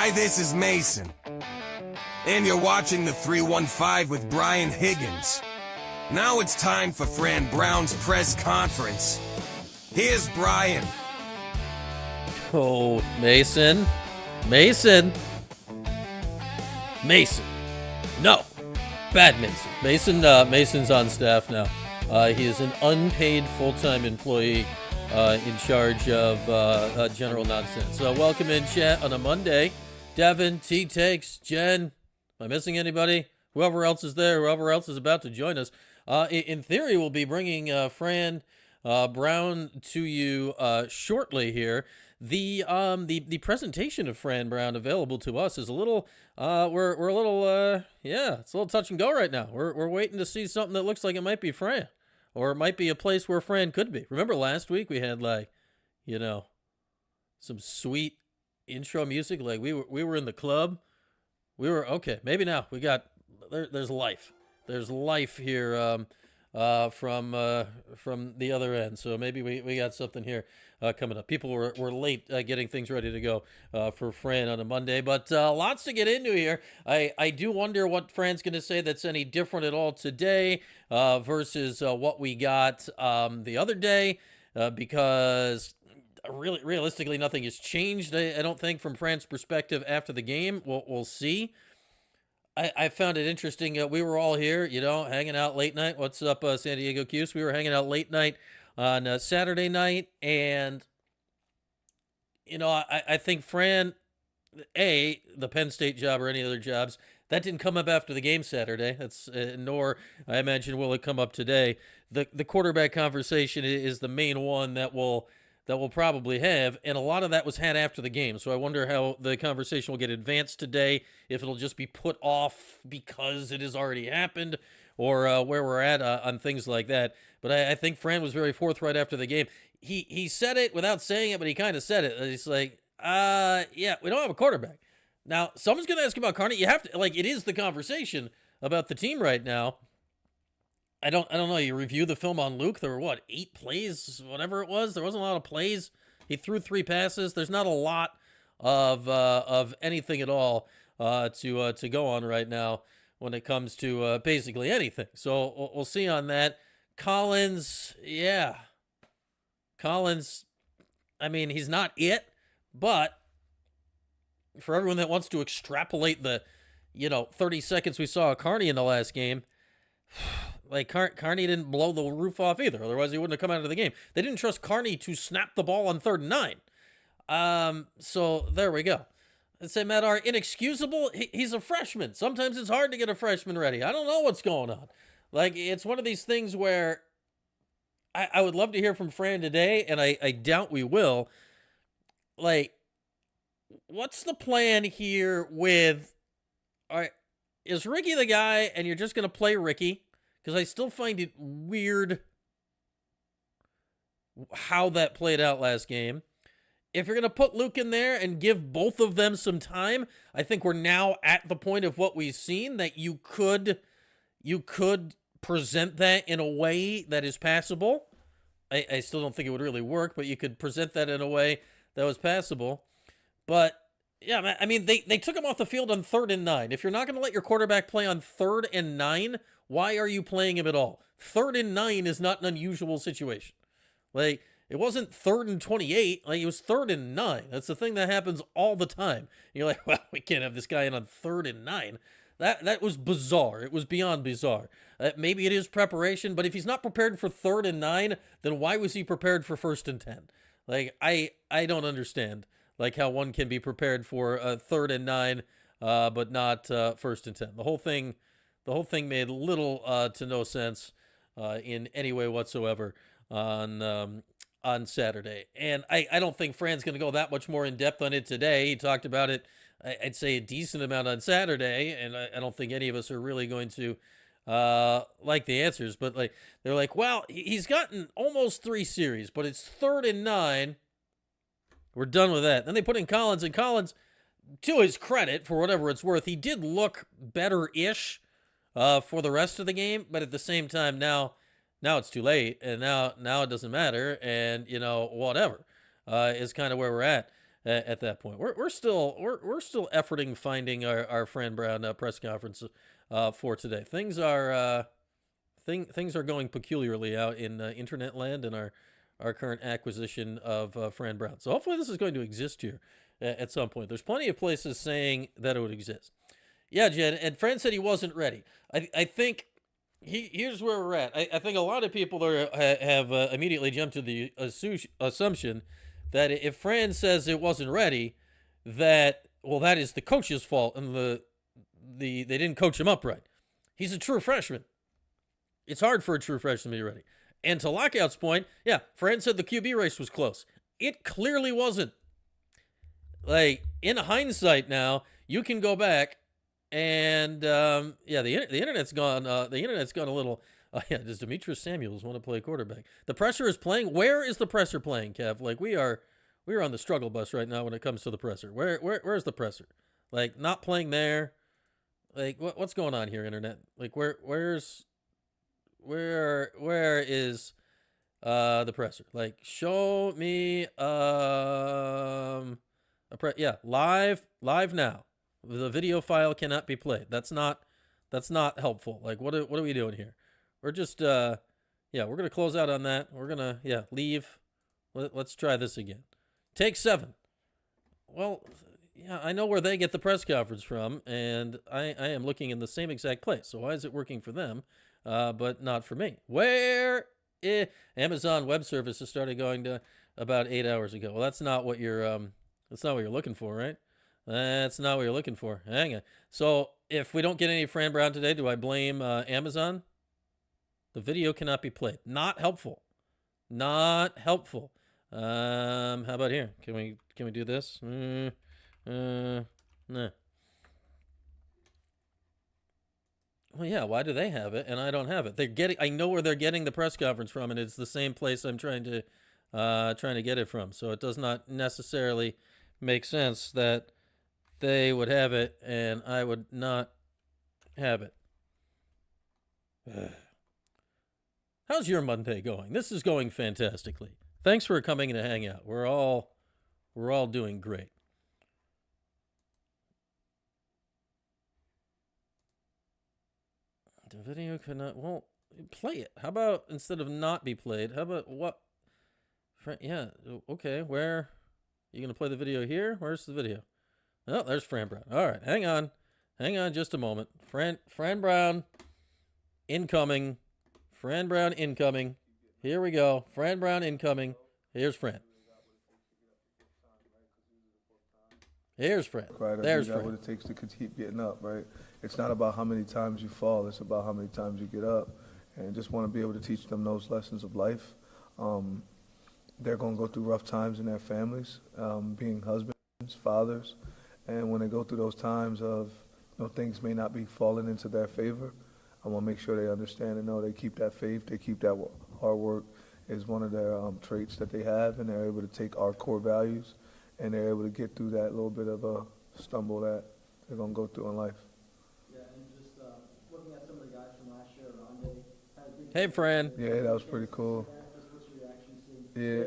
Hi, this is Mason. And you're watching the 315 with Brian Higgins. Now it's time for Fran Brown's press conference. Here's Brian. Oh, Mason. No. Bad Mason. Mason's on staff now. He is an unpaid full-time employee in charge of general nonsense. So welcome in, chat, on a Monday. Devin, T-Takes, Jen. Am I missing anybody? Whoever else is there, whoever else is about to join us. In theory, we'll be bringing Fran Brown to you shortly here. The presentation of Fran Brown available to us is a little we're a little it's a little touch and go right now. We're waiting to see something that looks like it might be Fran, or it might be a place where Fran could be. Remember last week we had some sweet intro music, like we were in the club. We were okay. Maybe now we got there's life. There's life here from the other end. So maybe we got something here coming up. People were late getting things ready to go for Fran on a Monday, but lots to get into here. I do wonder what Fran's going to say that's any different at all today versus what we got the other day, because really, realistically, nothing has changed, I don't think, from Fran's perspective after the game. We'll see. I found it interesting. We were all here, hanging out late night. What's up, San Diego Cuse? We were hanging out late night on Saturday night, and, I think Fran, the Penn State job or any other jobs, that didn't come up after the game Saturday. That's nor, I imagine, will it come up today. The quarterback conversation is the main one that we'll probably have, and a lot of that was had after the game. So I wonder how the conversation will get advanced today, if it'll just be put off because it has already happened, or where we're at on things like that. But I think Fran was very forthright after the game. He said it without saying it, but he kind of said it. He's like, yeah, we don't have a quarterback. Now, someone's going to ask about Carney. You have to, it is the conversation about the team right now. I don't know. You review the film on Luke. There were 8 plays, whatever it was. There wasn't a lot of plays. He threw 3 passes. There's not a lot of anything at all to go on right now when it comes to basically anything. So we'll see on that. Collins, I mean, he's not it, but for everyone that wants to extrapolate the 30 seconds we saw of Carney in the last game, Carney didn't blow the roof off either. Otherwise, he wouldn't have come out of the game. They didn't trust Carney to snap the ball on 3rd and 9. So there we go. I'd say Matt R, inexcusable. He's a freshman. Sometimes it's hard to get a freshman ready. I don't know what's going on. It's one of these things where I would love to hear from Fran today, and I doubt we will. What's the plan here with, all right, is Ricky the guy, and you're just going to play Ricky? Because I still find it weird how that played out last game. If you're going to put Luke in there and give both of them some time, I think we're now at the point of what we've seen that you could present that in a way that is passable. I still don't think it would really work, but you could present that in a way that was passable. But yeah, I mean, they took him off the field on 3rd and 9. If you're not going to let your quarterback play on 3rd and 9, why are you playing him at all? 3rd and 9 is not an unusual situation. It wasn't 3rd and 28. It was 3rd and 9. That's the thing that happens all the time. And you're like, well, we can't have this guy in on 3rd and 9. That was bizarre. It was beyond bizarre. Maybe it is preparation, but if he's not prepared for 3rd and 9, then why was he prepared for 1st and 10? I don't understand. How one can be prepared for 3rd and 9, but not 1st and 10. The whole thing made little to no sense in any way whatsoever on Saturday. And I don't think Fran's going to go that much more in depth on it today. He talked about it, I'd say, a decent amount on Saturday, and I don't think any of us are really going to like the answers. But they're like, well, he's gotten almost 3 series, but it's 3rd and 9. We're done with that. Then they put in Collins, and Collins, to his credit, for whatever it's worth, he did look better-ish for the rest of the game, but at the same time, now it's too late, and now it doesn't matter, and, whatever is kind of where we're at. at that point. We're still efforting finding our Fran Brown press conference for today. Things are things are going peculiarly out in internet land and our current acquisition of Fran Brown. So hopefully this is going to exist here at some point. There's plenty of places saying that it would exist. Yeah, Jen, and Fran said he wasn't ready. I think here's where we're at. I think a lot of people have immediately jumped to the assumption that if Fran says it wasn't ready, that is the coach's fault and they didn't coach him up right. He's a true freshman. It's hard for a true freshman to be ready. And to Lockout's point, yeah, Fran said the QB race was close. It clearly wasn't. Like, in hindsight now, you can go back and the internet's gone. The internet's gone a little. Does Demetrius Samuels want to play quarterback? The presser is playing. Where is the presser playing, Kev? Like we are on the struggle bus right now when it comes to the presser. Where's the presser? Like not playing there. Like what's going on here, internet? Like where is the presser? Like show me live now. The video file cannot be played. That's not helpful. Like what are we doing here? We're just we're gonna close out on that. We're gonna leave. Let's try this again. Take 7. Well, yeah, I know where they get the press conference from, and I am looking in the same exact place. So why is it working for them, but not for me? Amazon Web Services started going to about 8 hours ago. Well, that's not what you're looking for, right? That's not what you're looking for. Hang on. So if we don't get any Fran Brown today, do I blame Amazon? The video cannot be played. Not helpful. Not helpful. How about here? Can we do this? Nah. Well, yeah. Why do they have it and I don't have it? I know where they're getting the press conference from, and it's the same place I'm trying to get it from. So it does not necessarily make sense that they would have it and I would not have it. How's your Monday going? This is going fantastically. Thanks for coming to hang out. We're all doing great. The video could not. Well, play it. How about instead of not be played? How about what? Yeah. Okay. Where? You gonna play the video here? Where's the video? Oh, there's Fran Brown. All right. Hang on just a moment. Fran Brown incoming. Fran Brown incoming. Here we go. Fran Brown incoming. Here's Fran. Here's Fran. Right, There's Fran. Fran. What it takes to keep getting up, right? It's not about how many times you fall. It's about how many times you get up. And just want to be able to teach them those lessons of life. They're going to go through rough times in their families, being husbands, fathers. And when they go through those times of things may not be falling into their favor, I want to make sure they understand and know they keep that faith, they keep that hard work is one of their traits that they have, and they're able to take our core values and they're able to get through that little bit of a stumble that they're going to go through in life. Yeah, and just looking at some of the guys from last year, Aronde. Hey, Fran. Yeah, that was pretty cool. What's your reaction seeing Yeah.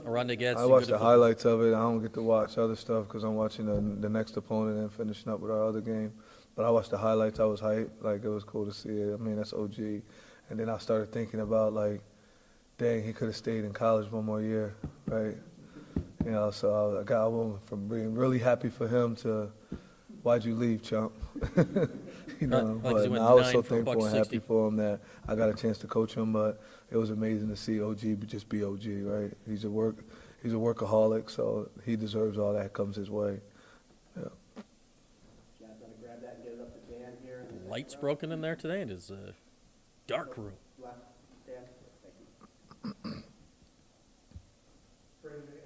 Aronde gets. I watched the highlights of it. I don't get to watch other stuff because I'm watching the next opponent and finishing up with our other game. But I watched the highlights. I was hyped. Like, it was cool to see it. I mean, that's OG. And then I started thinking about, like, dang, he could have stayed in college one more year, right? You know, so I got from being really happy for him to, why'd you leave, chump? You know, but I was so thankful and happy for him that I got a chance to coach him. But it was amazing to see OG just be OG, right? He's a workaholic, so he deserves all that comes his way. Yeah. Lights broken in there today. It is a dark room.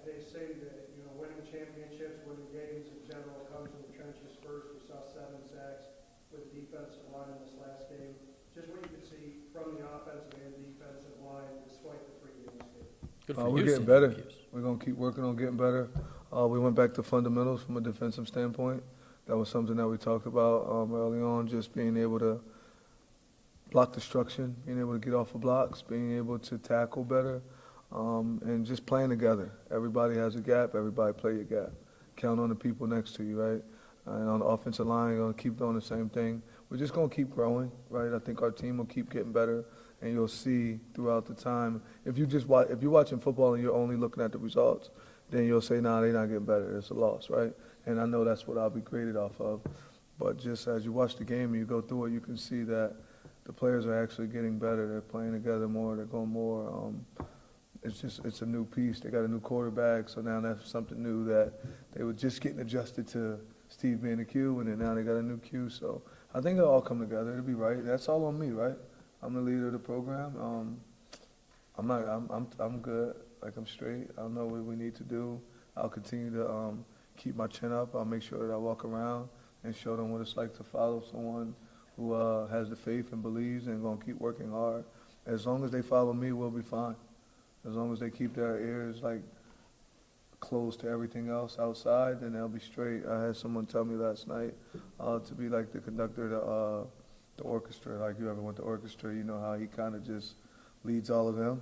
They say that, winning championships, winning games in general comes in the trenches first. We saw 7 sacks with the defensive line in this last game. Just what you could see from the offensive and defensive line despite the previous game. Good for we're you, getting better. We're going to keep working on getting better. We went back to fundamentals from a defensive standpoint. That was something that we talked about early on, just being able to block destruction, being able to get off of blocks, being able to tackle better, and just playing together. Everybody has a gap. Everybody play your gap. count on the people next to you, right? And on the offensive line, you're going to keep doing the same thing. We're just going to keep growing, right? I think our team will keep getting better, and you'll see throughout the time. If you're watching football and you're only looking at the results, then you'll say, nah, they're not getting better. It's a loss, right? And I know that's what I'll be graded off of. But just as you watch the game and you go through it, you can see that the players are actually getting better. They're playing together more. They're going more. It's a new piece. They got a new quarterback, so now that's something new that they were just getting adjusted to Steve being the Q, and then now they got a new Q. So I think it'll all come together. It'll be right. That's all on me, right? I'm the leader of the program. I'm good. Like, I'm straight. I know what we need to do. I'll continue to keep my chin up. I'll make sure that I walk around and show them what it's like to follow someone who has the faith and believes and going to keep working hard. As long as they follow me, we'll be fine. As long as they keep their ears, like, closed to everything else outside, then they'll be straight. I had someone tell me last night to be like the conductor of the orchestra. Like, you ever went to orchestra, you know how he kind of just leads all of them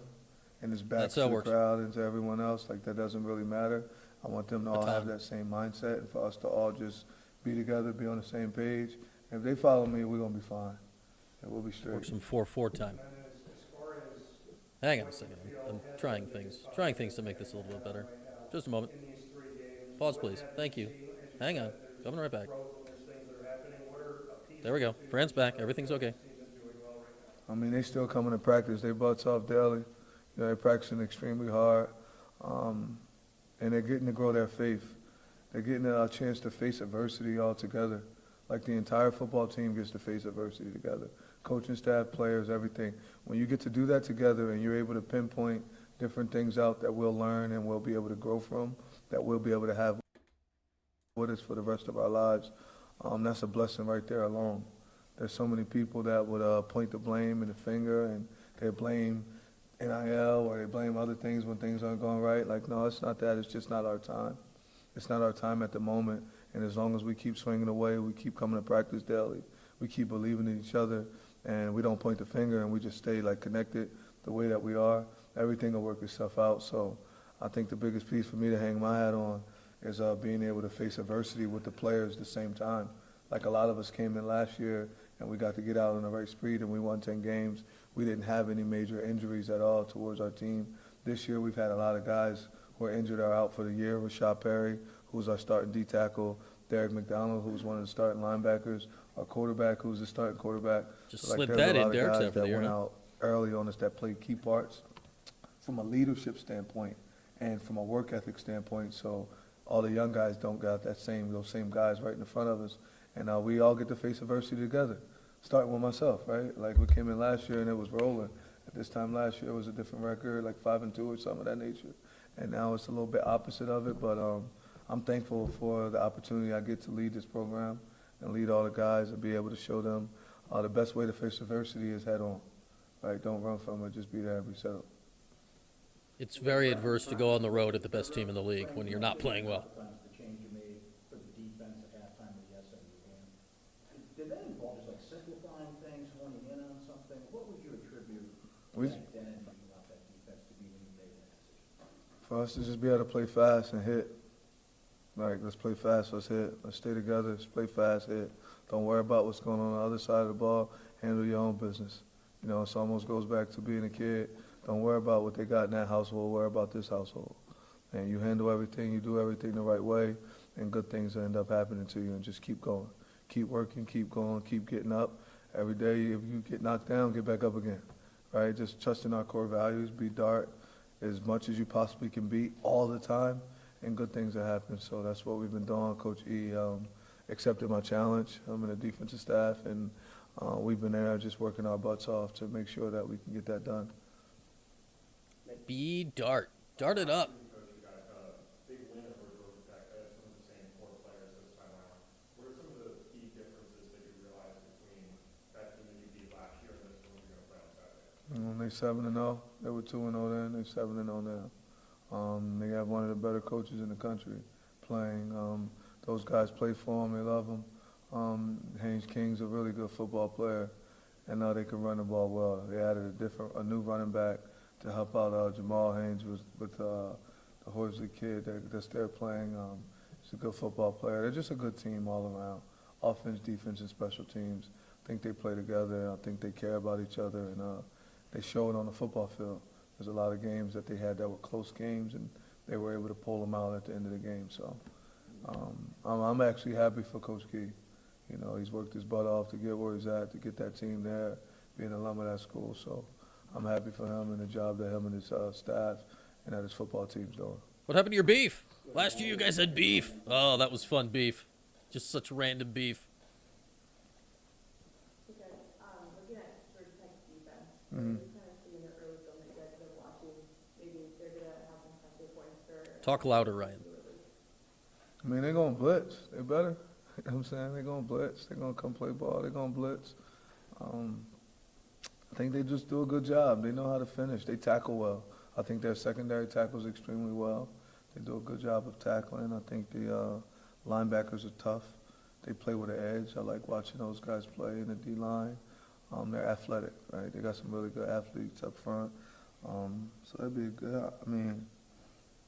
and his back to the crowd and to everyone else. Like, that doesn't really matter. I want them to all have that same mindset and for us to all just be together, be on the same page. And if they follow me, we're going to be fine. And we'll be straight. Work some 4-4 time. Hang on a second. I'm trying things to make this a little bit better. Just a moment. Pause, please. Thank you. Hang on. Coming right back. There we go. Fran's back. Everything's okay. I mean, they still coming to practice. They butts off daily. You know, they're practicing extremely hard. And they're getting to grow their faith. They're getting a chance to face adversity all together. Like, the entire football team gets to face adversity together. Coaching staff, players, everything. When you get to do that together and you're able to pinpoint different things out that we'll learn and we'll be able to grow from, that we'll be able to have with us for the rest of our lives, that's a blessing right there alone. There's so many people that would point the blame and the finger, and they blame NIL or they blame other things when things aren't going right. Like, no, it's not that. It's just not our time. It's not our time at the moment. And as long as we keep swinging away, we keep coming to practice daily, we keep believing in each other, and we don't point the finger and we just stay, like, connected the way that we are, everything will work itself out. So I think the biggest piece for me to hang my hat on is being able to face adversity with the players at the same time. Like, a lot of us came in last year and we got to get out on the right speed and we won 10 games. We didn't have any major injuries at all towards our team. This year we've had a lot of guys who are injured or out for the year. Rashad Perry, who's our starting D-tackle, Derek McDonald, who's one of the starting linebackers, our quarterback, who's the starting quarterback. Just slid that in, Derek's after the year. Went out early on us that played key parts from a leadership standpoint and from a work ethic standpoint. So all the young guys don't got those same guys right in the front of us. And we all get to face adversity together, starting with myself, right? Like, we came in last year and it was rolling. At this time last year it was a different record, like 5-2 or something of that nature. And now it's a little bit opposite of it, but I'm thankful for the opportunity I get to lead this program and lead all the guys and be able to show them the best way to face adversity is head on, right? Don't run from it, just be there and be settled. It's very adverse to go on the road at the best team in the league when you're not playing well. The change you made for the defense at halftime of the SMU game, did that involve just like simplifying things, honing in on something? What would you attribute back then and thinking about that defense to be when you made that decision? For us to just be able to play fast and hit. Like, let's play fast, let's hit. Let's stay together, let's play fast, hit. Don't worry about what's going on the other side of the ball. Handle your own business. You know, it almost goes back to being a kid. Don't worry about what they got in that household. Worry about this household. And you handle everything, you do everything the right way, and good things end up happening to you. And just keep going. Keep working, keep going, keep getting up. Every day, if you get knocked down, get back up again, right? Just trust in our core values. Be Dart as much as you possibly can be all the time, and good things are happening. So that's what we've been doing. Coach E accepted my challenge. I'm in the defensive staff, and we've been there just working our butts off to make sure that we can get that done. Be Dart. Dart it up. Big win over Georgia Tech. Some of the same core players this time around. What are some of the key differences that you realized between that team that you beat last year and this one you're going to play on Saturday? They 7-0. They were 2-0 then. They 7-0 now. They have one of the better coaches in the country playing. Those guys play for them. They love them. Haynes King's a really good football player, and they can run the ball well. They added a new running back to help out Jamal Haynes with the Horsley kid that's there playing. He's a good football player. They're just a good team all around. Offense, defense, and special teams. I think they play together. I think they care about each other, and they show it on the football field. There's a lot of games that they had that were close games, and they were able to pull them out at the end of the game. So I'm actually happy for Coach Key. You know, he's worked his butt off to get where he's at, to get that team there, being an alum of that school. So I'm happy for him and the job that him and his staff and that his football team's doing. What happened to your beef? Last year you guys had beef. Oh, that was fun beef. Just such random beef. Okay, looking at Georgia Tech's defense, Mhm. you kind of see in the early film that you guys have been watching, maybe they're going to have some pressure points for... Talk louder, Ryan. I mean, they're going to blitz. They better. You know what I'm saying? They're going to blitz. They're going to come play ball. They're going to blitz. I think they just do a good job. They know how to finish. They tackle well. I think their secondary tackles extremely well. They do a good job of tackling. I think the linebackers are tough. They play with an edge. I like watching those guys play in the D-line. They're athletic, right? They got some really good athletes up front. So that'd be a good, I mean,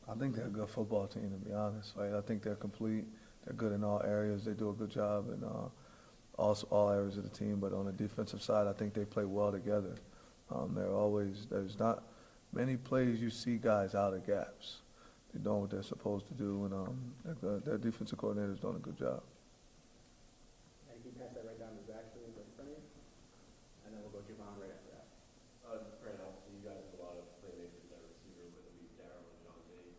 I think they're a good football team, to be honest, right? I think they're complete. They're good in all areas. They do a good job in all areas of the team. But on the defensive side, I think they play well together. There's not many plays you see guys out of gaps. They're doing what they're supposed to do, and their defensive coordinator's doing a good job. And if you pass that right down to Zach, so in front of you, and then we'll go Javon right after that. Fran, obviously you guys have a lot of playmakers at receiver with Elite Darrell and John Day.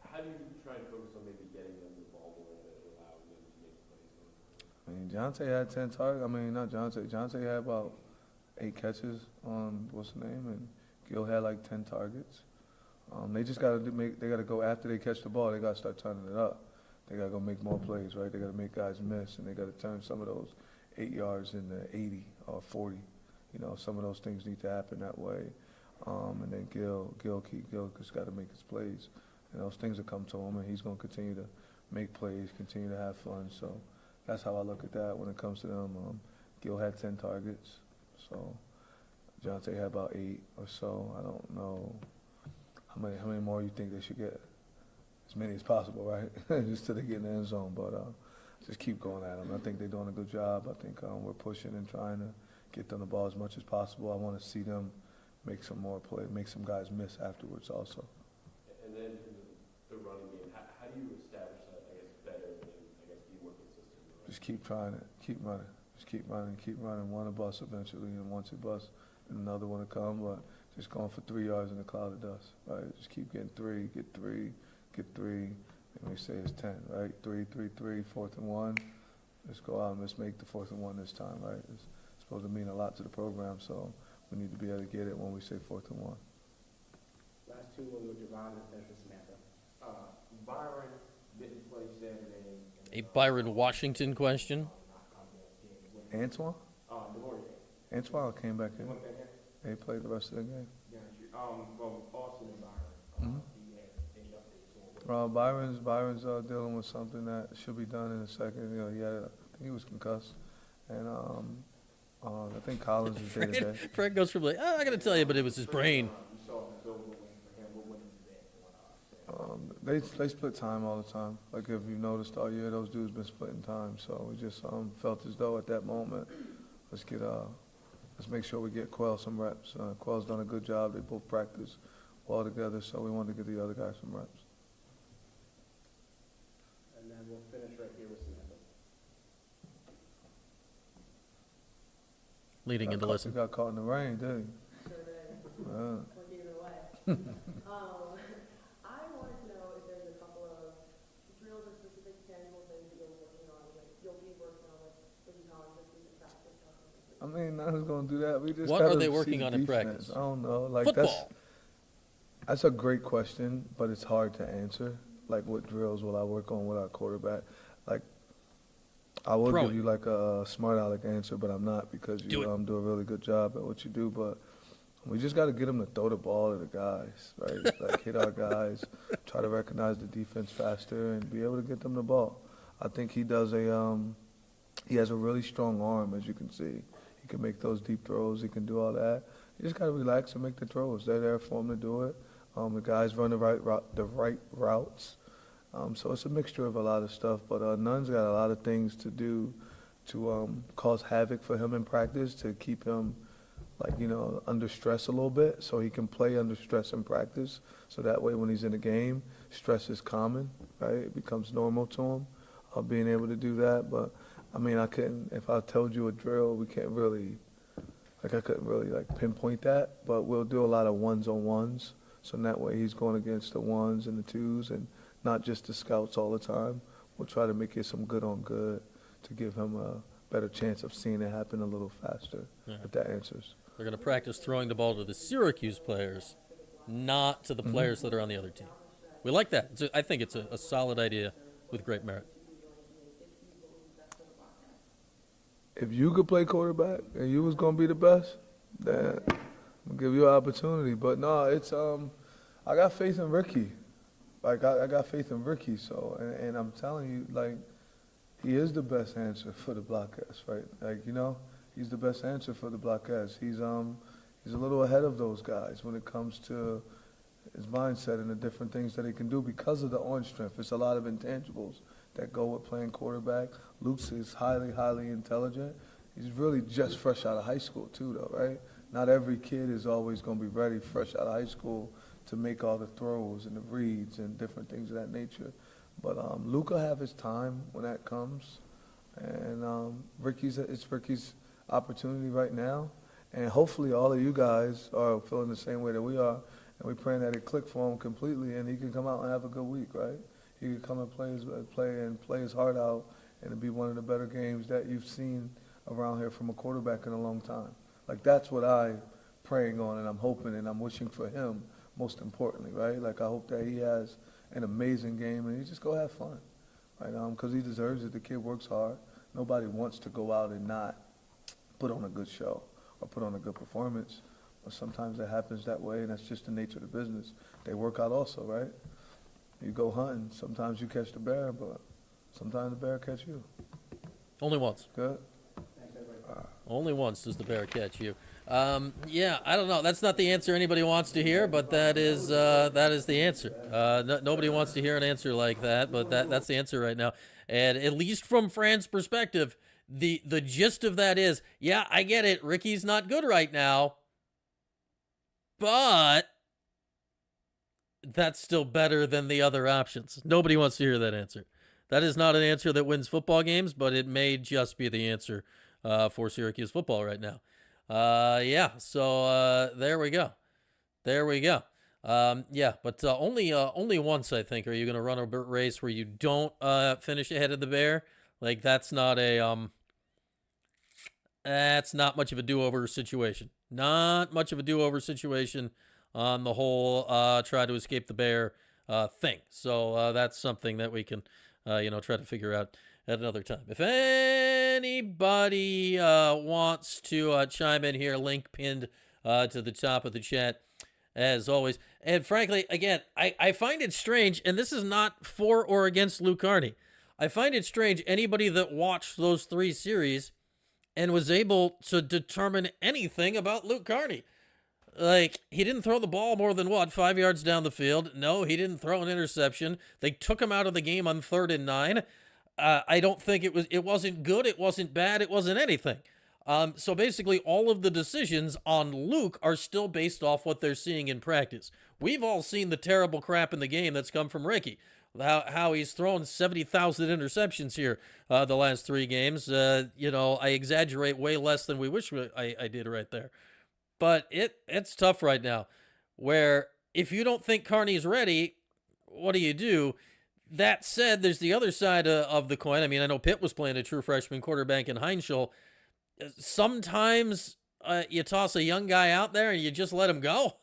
How do you try and focus on maybe getting them the ball more that allows them to make plays going forward? I mean, Jonte had 10 targets. I mean, not Jonte. Jonte had about 8 catches on, what's the name, and Gil had like 10 targets. They just got to go after they catch the ball. They got to start turning it up. They got to go make more plays, right? They got to make guys miss, and they got to turn some of those 8 yards into 80 or 40. You know, some of those things need to happen that way. And then Gil just got to make his plays. And those things will come to him, and he's going to continue to make plays, continue to have fun. So that's how I look at that when it comes to them. Gil had 10 targets, so Jonte had about 8 or so. I don't know how many more you think they should get. As many as possible, right? Just till they get in the end zone. But just keep going at them. I think they're doing a good job. I think we're pushing and trying to get them the ball as much as possible. I want to see them make some more plays, make some guys miss afterwards also. And then in the running game, how do you establish that, I guess, better and, I guess, be more consistent? Just keep trying it, keep running. Just keep running. One will bust eventually, and once it busts, another one will come. But just going for 3 yards in a cloud of dust, right? Just keep getting 3, get 3, and we say it's 10, right? 3, 4th and 1. Let's go out and let's make the 4th and 1 this time, right? It's supposed to mean a lot to the program, so we need to be able to get it when we say 4th and 1. Last two, we'll go Javon and finish with Samantha. Byron didn't play Saturday. A Byron Washington question. Antoine? Memorial Day. Antoine came back in. You want that here? He played the rest of the game. Got you. Well, Austin and Byron. Do you have any updates on what? Byron's dealing with something that should be done in a second. You know, I think he was concussed, and I think Collins is day to day. Fred goes from like, I got to tell you, but it was his brain. You saw the silver win for him. What was that? They split time all the time. Like if you noticed all year, those dudes been splitting time. So we just felt as though at that moment, let's make sure we get Quell some reps. Quell's done a good job. They both practice well together, so we wanted to get the other guys some reps. And then we'll finish right here with Samantha. Leading into listen. He got caught in the rain, didn't he? Sure did. Yeah. What gave it away? I wanted to know if there's a couple of drills or specific tangible things that you'll be working on with Collins this week in practice. I mean, I was going to do that. We just What are gotta they see working the on in defense. practice? I don't know. Like Football. That's a great question, but it's hard to answer. Like, what drills will I work on with our quarterback? Like, I will Throw give it. you like a smart aleck answer, but I'm not because Do you it. do a really good job at what you do. But we just got to get them to throw the ball to the guys, right? Like hit our guys, try to recognize the defense faster, and be able to get them the ball. I think he does he has a really strong arm, as you can see. He can make those deep throws. He can do all that. You just got to relax and make the throws. They're there for him to do it. The guys run the right routes. So it's a mixture of a lot of stuff, but Nunn's got a lot of things to do to cause havoc for him in practice, to keep him, like, under stress a little bit, so he can play under stress in practice. So that way when he's in a game, stress is common, right? It becomes normal to him, being able to do that. But, I mean, if I told you a drill, we can't really, I couldn't really, pinpoint that. But we'll do a lot of ones-on-ones. So in that way he's going against the ones and the twos and not just the scouts all the time. We'll try to make it some good on good to give him a better chance of seeing it happen a little faster, if that answers. They're going to practice throwing the ball to the Syracuse players, not to the players that are on the other team. We like that. I think it's a solid idea with great merit. If you could play quarterback and you was going to be the best, then I'll give you an opportunity. But no, it's I got faith in Ricky. I got faith in Ricky. So and I'm telling you, he is the best answer for the block S, right? He's the best answer for the block S. He's a little ahead of those guys when it comes to his mindset and the different things that he can do because of the arm strength. It's a lot of intangibles that go with playing quarterback. Luke's is highly, highly intelligent. He's really just fresh out of high school too, though, right? Not every kid is always going to be ready fresh out of high school to make all the throws and the reads and different things of that nature. But Luke will have his time when that comes. And it's Ricky's opportunity right now. And hopefully all of you guys are feeling the same way that we are. And we're praying that it click for him completely and he can come out and have a good week, right? He can come and play his heart out and it'll be one of the better games that you've seen around here from a quarterback in a long time. That's what I'm praying on and I'm hoping and I'm wishing for him most importantly, right? I hope that he has an amazing game and he just go have fun, right? Because he deserves it. The kid works hard. Nobody wants to go out and not put on a good show or put on a good performance. But sometimes it happens that way and that's just the nature of the business. They work out also, right? You go hunting, sometimes you catch the bear, but sometimes the bear catch you. Only once. Good? Only once does the bear catch you. Yeah, I don't know. That's not the answer anybody wants to hear, but that is the answer. Nobody wants to hear an answer like that, but that's the answer right now. And at least from Fran's perspective, the gist of that is, yeah, I get it. Ricky's not good right now, but that's still better than the other options. Nobody wants to hear that answer. That is not an answer that wins football games, but it may just be the answer for Syracuse football right now. Yeah, so there we go. Yeah, but only once, I think, are you going to run a race where you don't finish ahead of the bear. That's not much of a do-over situation. Not much of a do-over situation on the whole try to escape the bear thing. So that's something that we can try to figure out at another time. If anybody wants to chime in here, link pinned to the top of the chat, as always. And frankly, again, I find it strange, and this is not for or against Luke Carney. I find it strange anybody that watched those 3 series and was able to determine anything about Luke Carney. He didn't throw the ball more than, 5 yards down the field? No, he didn't throw an interception. They took him out of the game on 3rd and 9. I don't think it wasn't good, it wasn't bad, it wasn't anything. So basically all of the decisions on Luke are still based off what they're seeing in practice. We've all seen the terrible crap in the game that's come from Ricky. How he's thrown 70,000 interceptions here the last 3 games. I exaggerate way less than we wish I did right there. But it's tough right now, where if you don't think Carney's ready, what do? That said, there's the other side of the coin. I mean, I know Pitt was playing a true freshman quarterback in Heinschel. Sometimes you toss a young guy out there and you just let him go.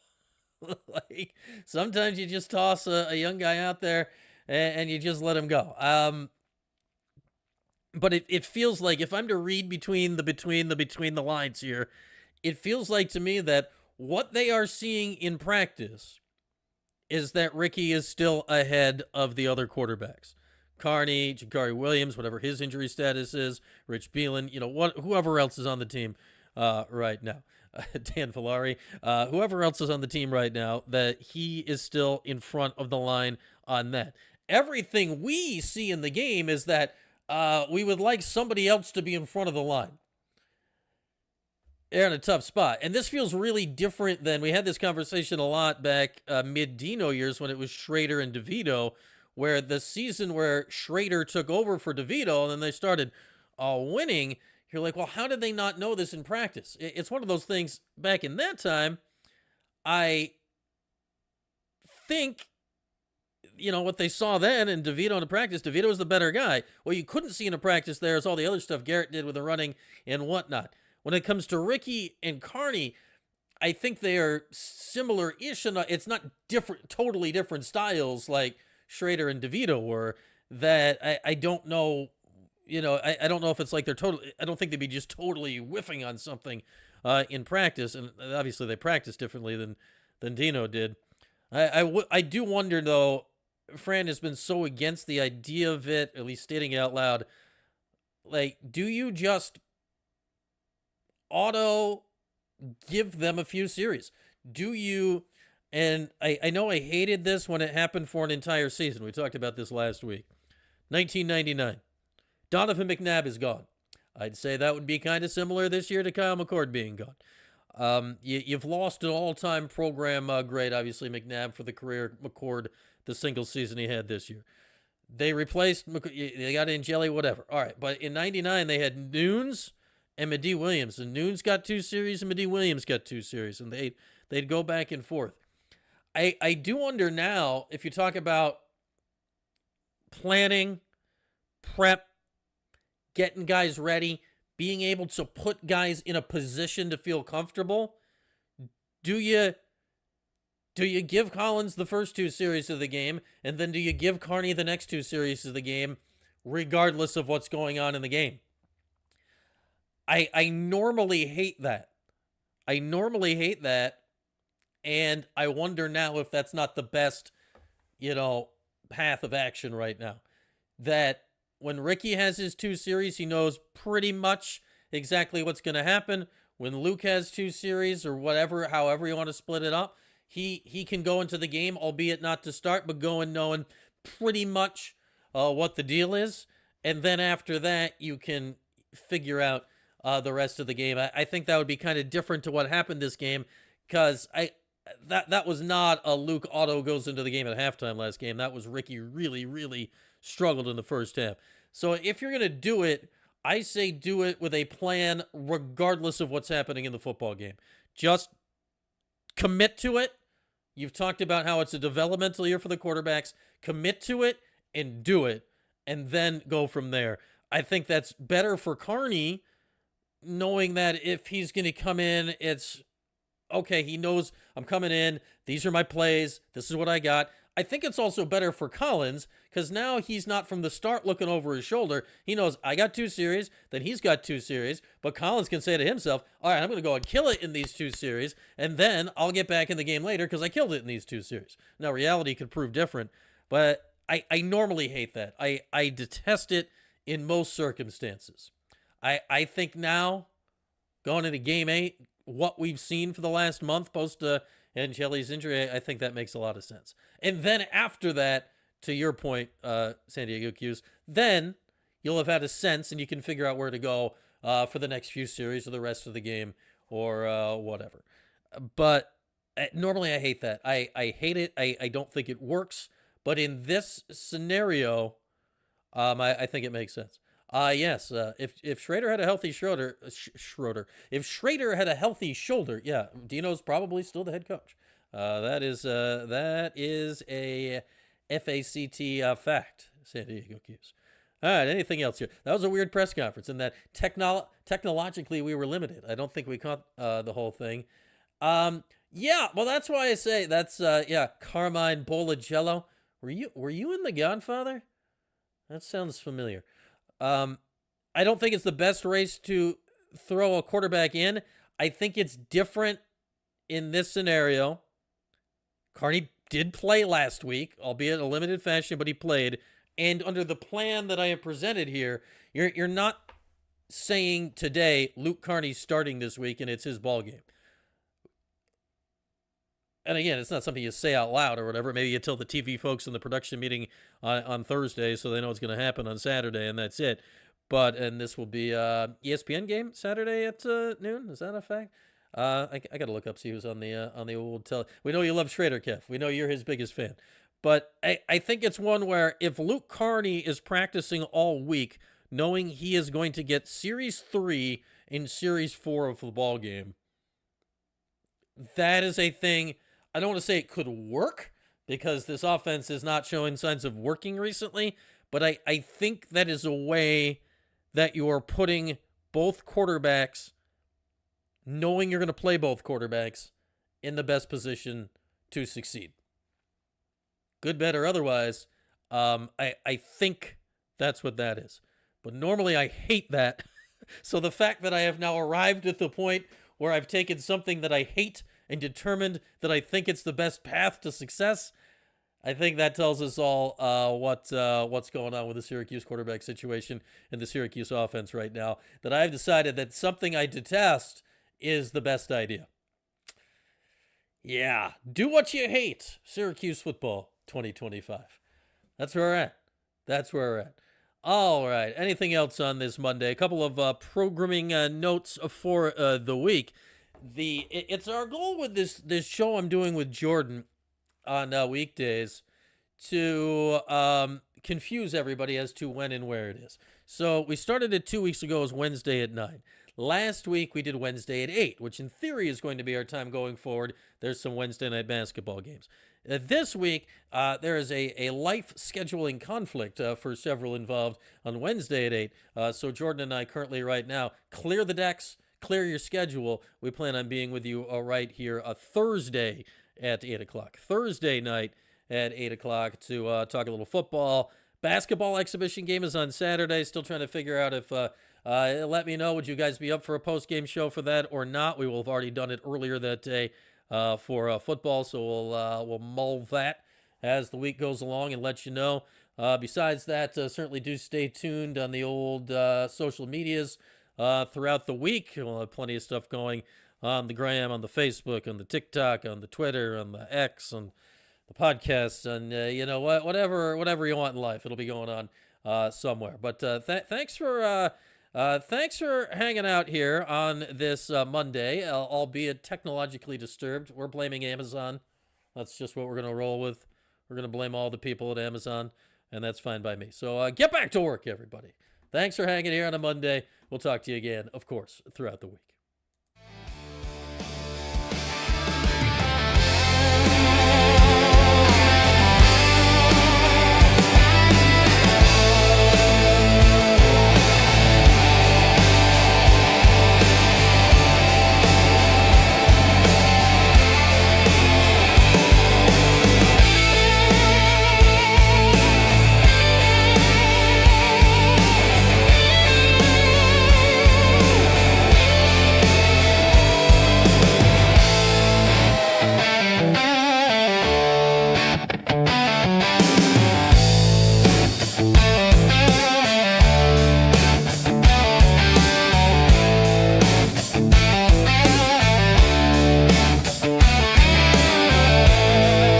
Sometimes you just toss a young guy out there and you just let him go. But it feels like, if I'm to read between the lines here, it feels like to me that what they are seeing in practice is that Ricky is still ahead of the other quarterbacks. Carney, Jakari Williams, whatever his injury status is, Rich Beelan, whoever else is on the team right now. Dan Filari, whoever else is on the team right now, that he is still in front of the line on that. Everything we see in the game is that we would like somebody else to be in front of the line. They're in a tough spot. And this feels really different than we had this conversation a lot back mid-Dino years when it was Schrader and DeVito, where the season where Schrader took over for DeVito and then they started winning, you're like, well, how did they not know this in practice? It's one of those things back in that time. I think, what they saw then in DeVito in the practice, DeVito was the better guy. What you couldn't see in the practice there is all the other stuff Garrett did with the running and whatnot. When it comes to Ricky and Carney, I think they are similar-ish. It's not different, totally different styles like Schrader and DeVito were. That I don't know. I don't know if it's like they're totally. I don't think they'd be just totally whiffing on something in practice. And obviously they practice differently than Dino did. I do wonder though. Fran has been so against the idea of it, at least stating it out loud. Like, do you just auto give them a few series? Do you, and I know I hated this when it happened for an entire season. We talked about this last week. 1999. Donovan McNabb is gone. I'd say that would be kind of similar this year to Kyle McCord being gone. You've lost an all-time program grade, obviously, McNabb for the career, McCord the single season he had this year. They replaced, they got Angeli, whatever. All right, but in 99, they had Nunes and Medee Williams. And Nunes got 2 series and Medee Williams got 2 series. And they'd go back and forth. I do wonder now, if you talk about planning, prep, getting guys ready, being able to put guys in a position to feel comfortable, do you give Collins the first 2 series of the game, and then do you give Carney the next 2 series of the game, regardless of what's going on in the game? I normally hate that. And I wonder now if that's not the best, path of action right now. That when Ricky has his 2 series, he knows pretty much exactly what's going to happen. When Luke has 2 series or whatever, however you want to split it up, he can go into the game, albeit not to start, but go in knowing pretty much what the deal is. And then after that, you can figure out the rest of the game. I think that would be kind of different to what happened this game, because that was not a Luke auto goes into the game at halftime last game. That was Ricky really, really struggled in the first half. So if you're going to do it, I say do it with a plan regardless of what's happening in the football game. Just commit to it. You've talked about how it's a developmental year for the quarterbacks. Commit to it and do it, and then go from there. I think that's better for Carney, knowing that if he's going to come in, it's okay, he knows I'm coming in. These are my plays. This is what I got. I think it's also better for Collins, because now he's not from the start looking over his shoulder. He knows I got 2 series, then he's got 2 series, but Collins can say to himself, all right, I'm going to go and kill it in these 2 series, and then I'll get back in the game later because I killed it in these 2 series. Now, reality could prove different, but I normally hate that. I detest it in most circumstances. I think now, going into Game 8, what we've seen for the last month post Angeli's injury, I think that makes a lot of sense. And then after that, to your point, San Diego Q's, then you'll have had a sense and you can figure out where to go for the next few series or the rest of the game or whatever. But normally I hate that. I hate it. I don't think it works. But in this scenario, I think it makes sense. Yes, if Schrader had a healthy if Schrader had a healthy shoulder, yeah, Dino's probably still the head coach. That is a FACT fact, San Diego Q's. All right, anything else here? That was a weird press conference in that technologically we were limited. I don't think we caught the whole thing. Yeah, well, that's why I say that's, Carmine Bolagello. Were you in The Godfather? That sounds familiar. I don't think it's the best race to throw a quarterback in. I think it's different in this scenario. Carney did play last week, albeit in a limited fashion, but he played. And under the plan that I have presented here, you're not saying today Luke Carney's starting this week and it's his ball game. and again, it's not something you say out loud or whatever. Maybe you tell the TV folks in the production meeting on Thursday so they know what's going to happen on Saturday, and that's it. And this will be ESPN game Saturday at noon. Is that a fact? I got to look up, see who's on the old tele. We know you love Schrader, Kev. We know you're his biggest fan. But I think it's one where if Luke Carney is practicing all week, knowing he is going to get Series 3 in Series 4 of the ball game, that is a thing. I don't want to say it could work because this offense is not showing signs of working recently, but I think that is a way that you are putting both quarterbacks, knowing you're going to play both quarterbacks, in the best position to succeed. Good, bad, or otherwise, I think that's what that is. But normally I hate that. So the fact that I have now arrived at the point where I've taken something that I hate and determined that I think it's the best path to success, I think that tells us all what's going on with the Syracuse quarterback situation and the Syracuse offense right now, that I've decided that something I detest is the best idea. Yeah, do what you hate. Syracuse football 2025. That's where we're at. That's where we're at. All right. Anything else on this Monday? A couple of programming notes for the week. It's our goal with this show I'm doing with Jordan on weekdays to confuse everybody as to when and where it is. So we started it 2 weeks ago as Wednesday at 9. Last week we did Wednesday at 8, which in theory is going to be our time going forward. There's some Wednesday night basketball games. This week, there is a life scheduling conflict for several involved on Wednesday at 8. So Jordan and I currently right now clear the decks, clear your schedule. We plan on being with you right here Thursday at 8 o'clock. Thursday night at 8 o'clock to talk a little football. Basketball exhibition game is on Saturday. Still trying to figure out if... let me know, would you guys be up for a post-game show for that or not? We will have already done it earlier that day for football, so we'll mull that as the week goes along and let you know. Besides that, certainly do stay tuned on the old social medias throughout the week. We'll have plenty of stuff going on the Gram, on the Facebook, on the TikTok, on the Twitter, on the X, on the podcast, and whatever you want in life, it'll be going on somewhere. But thanks for hanging out here on this Monday, albeit technologically disturbed. We're blaming Amazon. That's just what we're going to roll with. We're going to blame all the people at Amazon, and that's fine by me. So get back to work, everybody. Thanks for hanging here on a Monday. We'll talk to you again, of course, throughout the week.